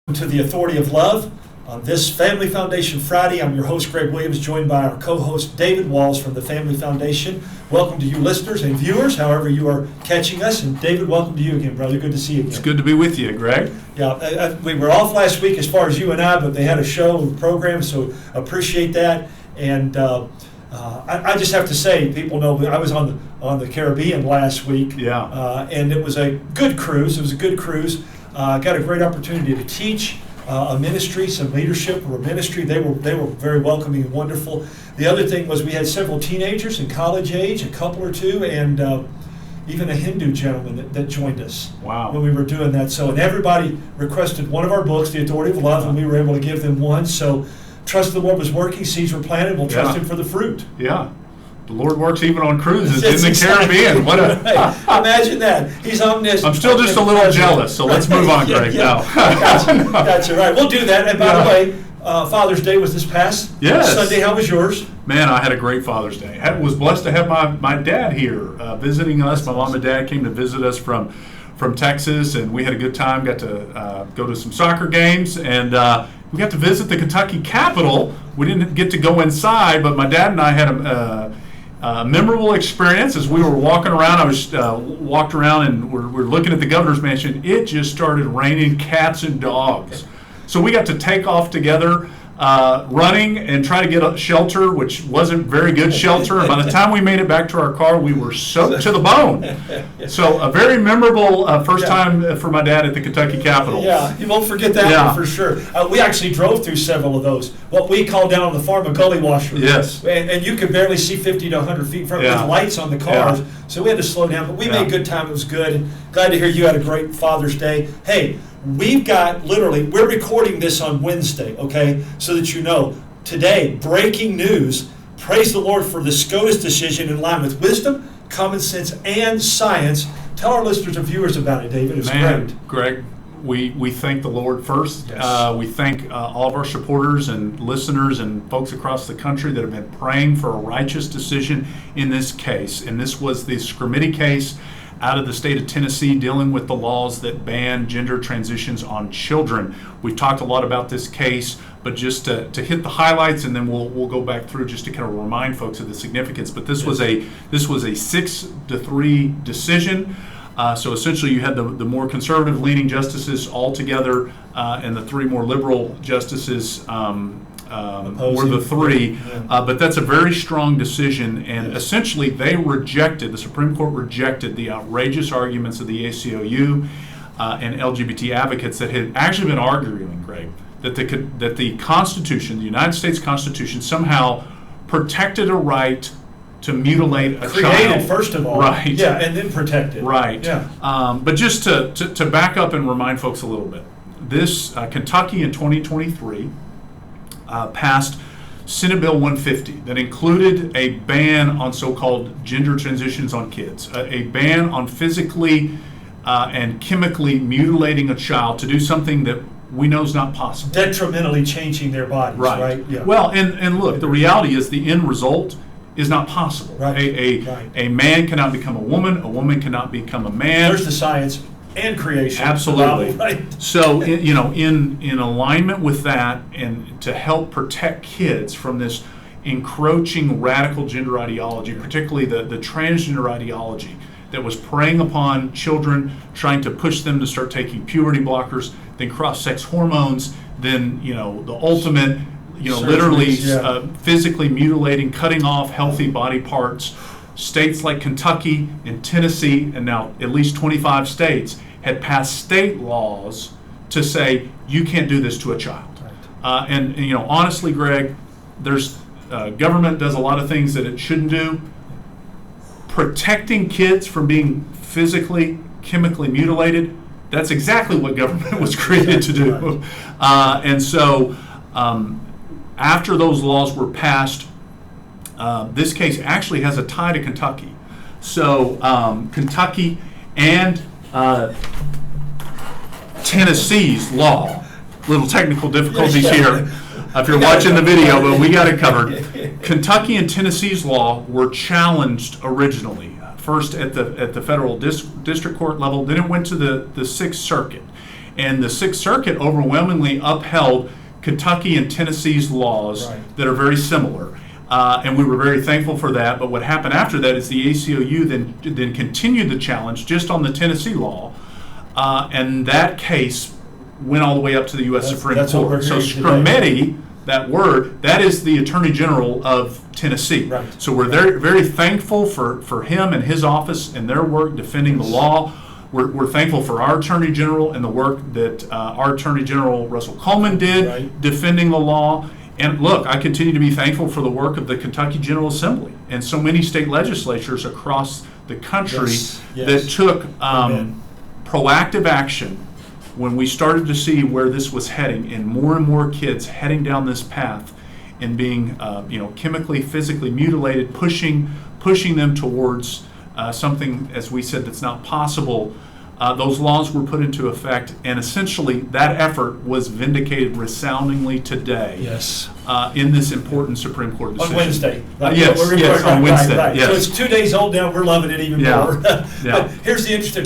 To the Authority of Love. On this Family Foundation Friday, I'm your host, Greg Williams, joined by our co-host, David Walls from the Family Foundation. Welcome to you listeners and viewers, however you are catching us. And David, welcome to you again, brother. Good to see you again. It's good to be with you, Greg. Yeah, we were off last week as far as you and I, but they had a show and program, so appreciate that. And I just have to say, people know I was on the Caribbean last week. Yeah. And it was a good cruise. It was a good cruise. Got a great opportunity to teach a ministry, some leadership or a ministry. They were very welcoming and wonderful. The other thing was we had several teenagers in college age, a couple or two, and even a Hindu gentleman that joined us. Wow. When we were doing that. So, and everybody requested one of our books, The Authority of Love, and we were able to give them one. So, trust the Lord was working, seeds were planted, we'll trust Him for the fruit. Yeah. The Lord works even on cruises in the Caribbean. What a Imagine that. He's omniscient. I'm still just a little jealous, so let's move on, Greg. Yeah. Gotcha. Right. We'll do that. And by the way, Father's Day was this past Sunday. How was yours? Man, I had a great Father's Day. I was blessed to have my dad here visiting us. My mom and dad came to visit us from Texas, and we had a good time. Got to go to some soccer games, and we got to visit the Kentucky Capitol. We didn't get to go inside, but my dad and I had a memorable experience as we were walking around. I was walked around and we're looking at the governor's mansion. It just started raining cats and dogs. So we got to take off together, running and try to get a shelter, which wasn't very good shelter. And by the time we made it back to our car, we were soaked to the bone. So a very memorable first time for my dad at the Kentucky Capitol. Yeah, you won't forget that one for sure. We actually drove through several of those. What we call down on the farm a gully washer. Yes. And you could barely see 50 to 100 feet in front with lights on the cars. Yeah. So we had to slow down. But we made good time. It was good. And glad to hear you had a great Father's Day. Hey, we've got we're recording this on Wednesday, okay? So that you know, today, breaking news, praise the Lord for the SCOTUS decision in line with wisdom, common sense, and science. Tell our listeners and viewers about it, David. It was great. Greg, we thank the Lord first. Yes. We thank all of our supporters and listeners and folks across the country that have been praying for a righteous decision in this case. And this was the Scrimity case out of the state of Tennessee dealing with the laws that ban gender transitions on children. We've talked a lot about this case, but just to hit the highlights, and then we'll go back through just to kind of remind folks of the significance. But this was a 6-3 decision. So essentially you had the more conservative leaning justices all together, and the three more liberal justices were the three, but that's a very strong decision, and essentially the Supreme Court rejected the outrageous arguments of the ACLU and LGBT advocates that had actually been arguing, Greg, that the Constitution, the United States Constitution, somehow protected a right to mutilate a child. Created, first of all. Right. Yeah, and then protected. Right. Yeah. But just to back up and remind folks a little bit, this Kentucky in 2023 passed Senate Bill 150 that included a ban on so-called gender transitions on kids, a ban on physically and chemically mutilating a child to do something that we know is not possible. Detrimentally changing their bodies, right? Yeah. Well, and look, the reality is the end result is not possible. Right. A man cannot become a woman cannot become a man. There's the science and creation. Absolutely. Right. So, in alignment with that, and to help protect kids from this encroaching radical gender ideology, particularly the transgender ideology that was preying upon children, trying to push them to start taking puberty blockers, then cross-sex hormones, then, the ultimate, literally physically mutilating, cutting off healthy body parts. States like Kentucky and Tennessee, and now at least 25 states, had passed state laws to say you can't do this to a child. Right. And honestly, Greg, there's government does a lot of things that it shouldn't do. Protecting kids from being physically, chemically mutilated, that's exactly what government was created to do. Right. And so after those laws were passed, this case actually has a tie to Kentucky. So Kentucky and Tennessee's law, little technical difficulties here if you're watching the video, but we got it covered. Kentucky and Tennessee's law were challenged originally, first at the federal district court level, then it went to the Sixth Circuit. And the Sixth Circuit overwhelmingly upheld Kentucky and Tennessee's laws that are very similar. And we were very thankful for that. But what happened after that is the ACLU then continued the challenge just on the Tennessee law. And that case went all the way up to the U.S. Supreme Court. So Scarametti, that word, that is the Attorney General of Tennessee. Right. So we're very, very thankful for him and his office and their work defending the law. We're thankful for our Attorney General and the work that our Attorney General Russell Coleman did defending the law. And look, I continue to be thankful for the work of the Kentucky General Assembly and so many state legislatures across the country that took proactive action when we started to see where this was heading, and more kids heading down this path and being chemically, physically mutilated, pushing them towards something, as we said, that's not possible. Those laws were put into effect, and essentially that effort was vindicated resoundingly today in this important Supreme Court decision. On Wednesday. Yes, on Wednesday. Right. Yes. So it's 2 days old now. We're loving it even more. Yeah. Here's the interesting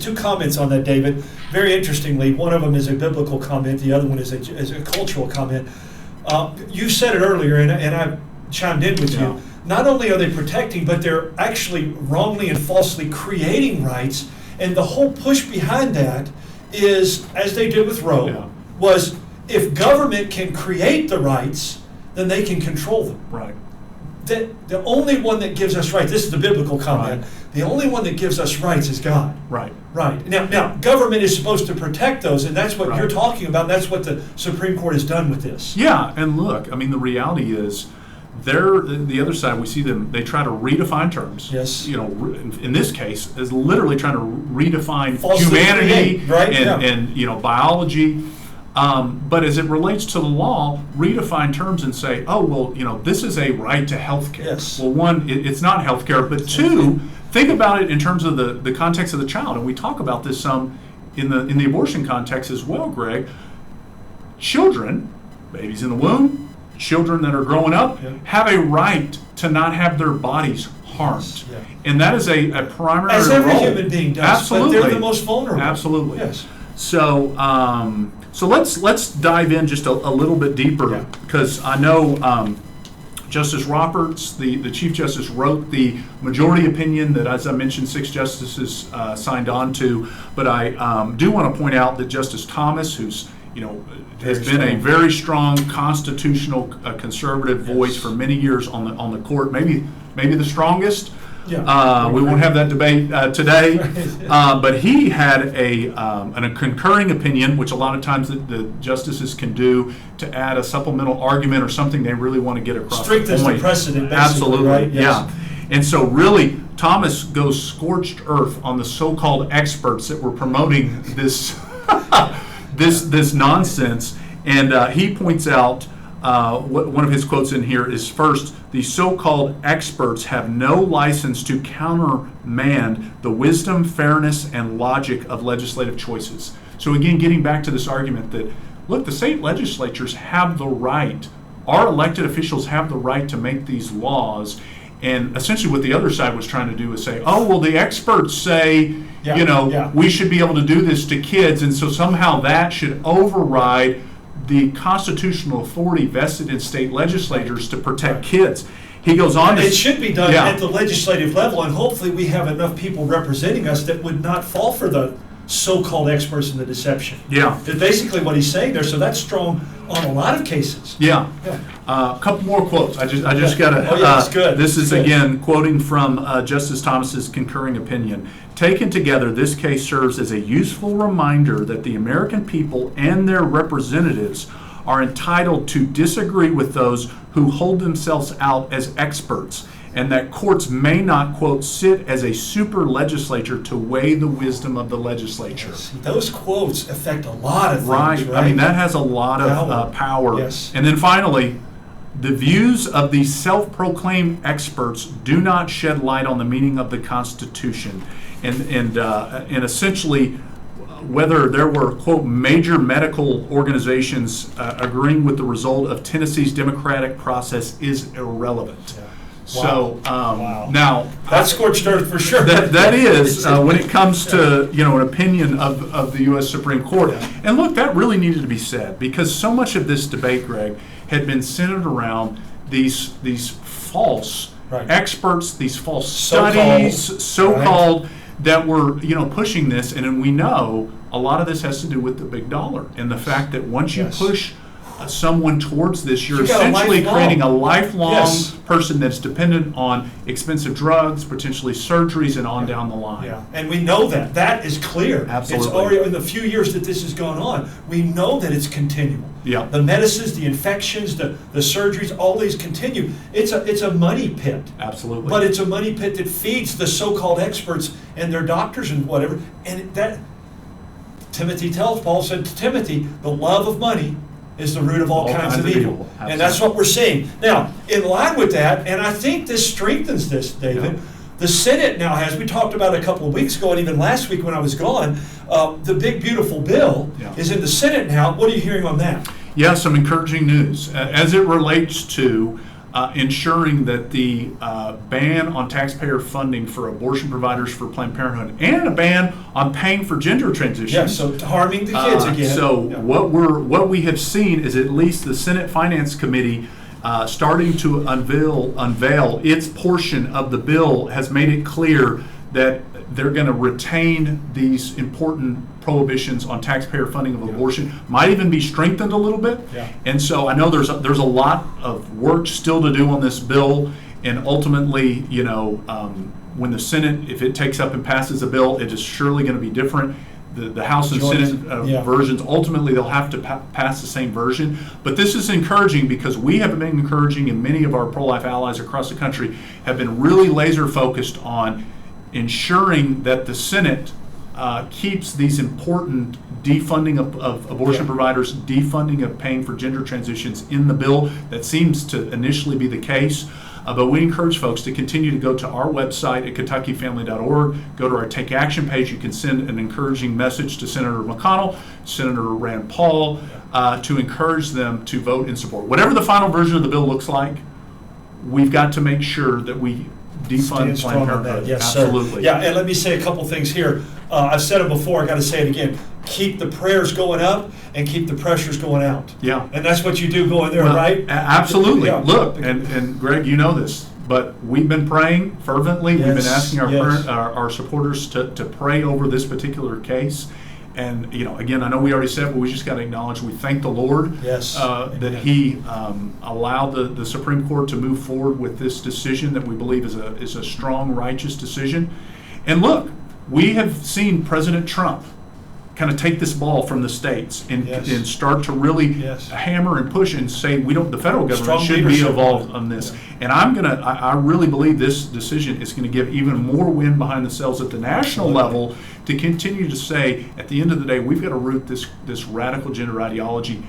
two comments on that, David. Very interestingly, one of them is a biblical comment. The other one is a cultural comment. You said it earlier, and I chimed in with you. Not only are they protecting, but they're actually wrongly and falsely creating rights. And the whole push behind that is, as they did with Roe, was if government can create the rights, then they can control them. Right. The only one that gives us rights, this is the biblical comment, the only one that gives us rights is God. Right. Right. Now, government is supposed to protect those, and that's what you're talking about. And that's what the Supreme Court has done with this. Yeah, and look, I mean, the reality is, the other side, we see them, they try to redefine terms. Yes. In this case, is literally trying to redefine Falsely humanity create, and biology. But as it relates to the law, redefine terms and say, oh, well, this is a right to health care. Yes. Well, one, it's not health care, but two, think about it in terms of the context of the child. And we talk about this some in the abortion context as well, Greg. Children, babies in the womb, children that are growing up, have a right to not have their bodies harmed. Yeah. And that is a primary role. As every human being does. Absolutely. But they're the most vulnerable. Absolutely. Yes. So let's dive in just a little bit deeper, because I know Justice Roberts, the Chief Justice, wrote the majority opinion that, as I mentioned, 6 justices signed on to. But I do want to point out that Justice Thomas, who's has been a very strong constitutional conservative voice for many years on the court, maybe the strongest. Yeah. We won't have that debate today, but he had a concurring opinion, which a lot of times the justices can do to add a supplemental argument or something they really want to get across. Strengthens the precedent, basically. Absolutely, right? Yes. Yeah. And so really, Thomas goes scorched earth on the so-called experts that were promoting this this nonsense, and he points out one of his quotes in here is, first, the so-called experts have no license to countermand the wisdom, fairness, and logic of legislative choices. So again, getting back to this argument that, look, the state legislatures have the right, our elected officials have the right to make these laws, and essentially what the other side was trying to do is say, oh, well, the experts say, we should be able to do this to kids, and so somehow that should override the constitutional authority vested in state legislatures to protect kids. He goes on and it should be done at the legislative level, and hopefully we have enough people representing us that would not fall for the so-called experts in the deception. Yeah. That's basically what he's saying there, so that's strong on a lot of cases. Yeah. A couple more quotes. I just got to. Oh, yeah, it's good. This is, again, quoting from Justice Thomas's concurring opinion. Taken together, this case serves as a useful reminder that the American people and their representatives are entitled to disagree with those who hold themselves out as experts, and that courts may not, quote, sit as a super legislature to weigh the wisdom of the legislature. Yes. Those quotes affect a lot of things, right? I mean, that has a lot of power. Yes. And then finally, the views of these self-proclaimed experts do not shed light on the meaning of the Constitution. And essentially, whether there were, quote, major medical organizations agreeing with the result of Tennessee's democratic process is irrelevant. Yeah. So Wow. now That's scorched earth for sure. that is when it comes to an opinion of the U.S. Supreme Court. Yeah. And look, that really needed to be said because so much of this debate, Greg, had been centered around these false experts, these false studies, so-called that were pushing this, and we know a lot of this has to do with the big dollar and the fact that once you push someone towards this, you're essentially creating a lifelong person that's dependent on expensive drugs, potentially surgeries, and on down the line. Yeah, and we know that. That is clear. Absolutely. It's already in the few years that this has gone on. We know that it's continual. Yeah. The medicines, the infections, the surgeries, all these continue. It's a money pit. Absolutely. But it's a money pit that feeds the so-called experts and their doctors and whatever. And that Paul said to Timothy, the love of money is the root of all kinds of evil. And that's what we're seeing. Now, in line with that, and I think this strengthens this, David, the Senate now has, we talked about it a couple of weeks ago, and even last week when I was gone, the big, beautiful bill is in the Senate now. What are you hearing on that? Yeah, some encouraging news. As it relates to ensuring that the ban on taxpayer funding for abortion providers for Planned Parenthood and a ban on paying for gender transitions. Yeah, so harming the kids again. So what we have seen is at least the Senate Finance Committee starting to unveil its portion of the bill has made it clear that they're going to retain these important prohibitions on taxpayer funding of abortion, might even be strengthened a little bit. Yeah. And so I know there's a lot of work still to do on this bill, and ultimately, when the Senate, if it takes up and passes a bill, it is surely going to be different. The House and Senate versions, ultimately they'll have to pass the same version. But this is encouraging because we have been encouraging, and many of our pro-life allies across the country have been really laser focused on ensuring that the Senate keeps these important defunding of abortion providers, defunding of paying for gender transitions in the bill. That seems to initially be the case. But we encourage folks to continue to go to our website at KentuckyFamily.org, go to our Take Action page. You can send an encouraging message to Senator McConnell, Senator Rand Paul, to encourage them to vote in support. Whatever the final version of the bill looks like, we've got to make sure that we defund Planned Parenthood. Yes, absolutely. Sir. Yeah, and let me say a couple things here. I've said it before, I got to say it again. Keep the prayers going up and keep the pressures going out. Yeah. And that's what you do going there, right? Absolutely. Yeah. Look, and Greg, you know this, but we've been praying fervently. We've been asking our supporters to pray over this particular case. And, again, I know we already said, but we just got to acknowledge we thank the Lord that He allowed the Supreme Court to move forward with this decision that we believe is a strong, righteous decision. And look, we have seen President Trump kind of take this ball from the states and start to really hammer and push and say the federal government should be involved on this. And I really believe this decision is going to give even more wind behind the sails at the national level to continue to say, at the end of the day, we've got to root this radical gender ideology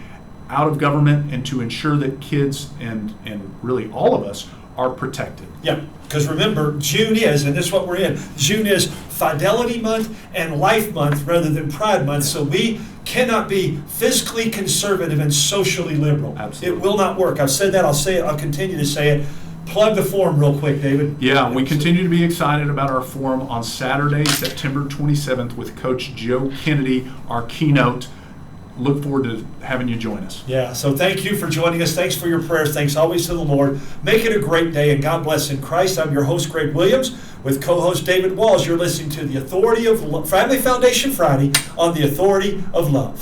out of government and to ensure that kids and really all of us are protected. Yeah, because remember, June is, and this is what we're in, June is Fidelity Month and Life Month rather than Pride Month, so we cannot be fiscally conservative and socially liberal. Absolutely. It will not work. I've said that, I'll say it, I'll continue to say it. Plug the forum real quick, David. Yeah, we continue to be excited about our forum on Saturday, September 27th with Coach Joe Kennedy, our keynote. Look forward to having you join us. Yeah, so thank you for joining us. Thanks for your prayers. Thanks always to the Lord. Make it a great day, and God bless in Christ. I'm your host, Greg Williams, with co-host David Walls. You're listening to The Authority of Family Foundation Friday on The Authority of Love.